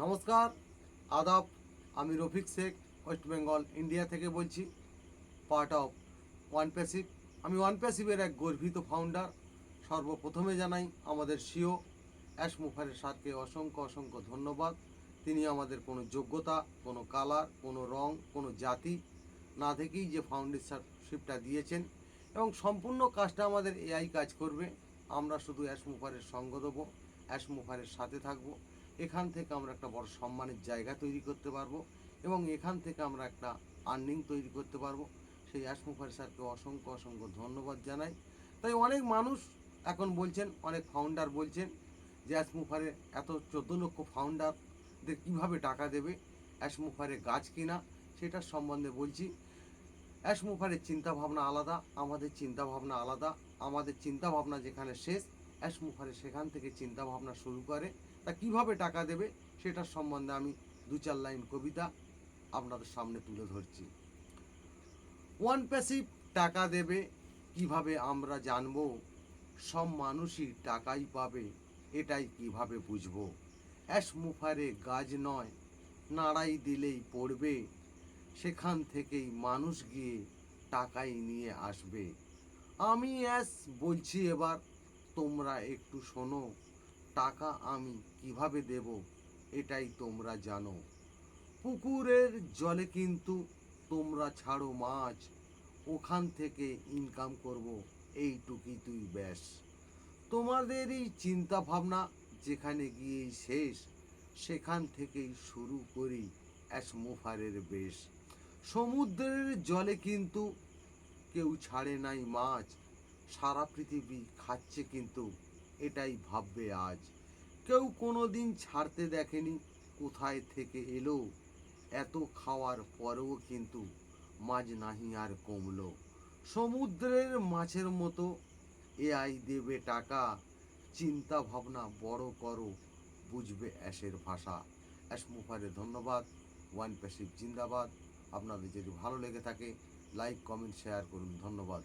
নমস্কার, আদাব। আমি রফিক শেখ, ওয়েস্ট বেঙ্গল ইন্ডিয়া থেকে বলছি, পার্ট অফ ওয়ান প্যাসিভ। আমি ওয়ান প্যাসিভের এক গর্বিত ফাউন্ডার। সর্বপ্রথমে জানাই আমাদের সিও অ্যাশ মুফারের স্যারকে অসংখ্য অসংখ্য ধন্যবাদ। তিনি আমাদের কোনো যোগ্যতা, কোনো কালার, কোনো রং, কোনো জাতি না থেকেই যে ফাউন্ডেশনশিপটা দিয়েছেন এবং সম্পূর্ণ কাজটা আমাদের এআই কাজ করবে। আমরা শুধু অ্যাশ মুফারের সঙ্গ দেবো, অ্যাশ মুফারের সাথে থাকবো। এখান থেকে আমরা একটা বড় সম্মানের জায়গা তৈরি করতে পারবো এবং এখান থেকে আমরা একটা আর্নিং তৈরি করতে পারবো। সেই অ্যাশ মুফারের স্যারকে অসংখ্য অসংখ্য ধন্যবাদ জানাই। তাই অনেক মানুষ এখন বলছেন, অনেক ফাউন্ডার বলছেন যে অ্যাশ মুফারের এত 14 লক্ষ ফাউন্ডারদের কীভাবে টাকা দেবে, অ্যাশ মুফারে গাছ কিনা সেটার সম্বন্ধে বলছি। অ্যাশ মুফারের চিন্তাভাবনা আলাদা, আমাদের চিন্তাভাবনা আলাদা। আমাদের চিন্তাভাবনা যেখানে শেষ, অ্যাশ মুফারে সেখান থেকে চিন্তাভাবনা শুরু করে। তা কীভাবে টাকা দেবে সেটার সম্বন্ধে আমি 2-4 লাইন কবিতা আপনাদের সামনে তুলে ধরছি। ওয়ান প্যাসিভ টাকা দেবে কিভাবে আমরা জানবো? সব মানুষই টাকাই পাবে, এটাই কিভাবে বুঝবো? অ্যাশ মুফারে গাছ নয়, নাড়াই দিলেই পড়বে, সেখান থেকেই মানুষ গিয়ে টাকাই নিয়ে আসবে। আমি অ্যাশ বলছি এবার, তোমরা একটু শোনো। টাকা আমি কিভাবে দেব এটাই তোমরা জানো। পুকুরের জলে কিন্তু তোমরা ছাড়ো মাছ, ওখান থেকে ইনকাম করব এইটুকুই তুই ব্যাস। তোমাদেরই চিন্তা ভাবনা যেখানে গিয়েই শেষ, সেখান থেকেই শুরু করি অ্যাশ মুফারের বেশ। সমুদ্রের জলে কিন্তু কেউ ছাড়ে নাই মাছ, সারা পৃথিবী খাচ্ছে কিন্তু এটাই ভাববে আজ। কেউ কোনো দিন ছাড়তে দেখেনি কোথায় থেকে এলো, এত খাওয়ার পরেও কিন্তু মাছ নাহি আর কমলো। সমুদ্রের মাছের মতো এআই দেবে টাকা, চিন্তা ভাবনা বড় করো, বুঝবে অ্যাশের ভাষা। অ্যাশ মুফারে ধন্যবাদ। ওয়ান প্যাসিভ জিন্দাবাদ। আপনাদের যদি ভালো লেগে থাকে লাইক, কমেন্ট, শেয়ার করুন। ধন্যবাদ।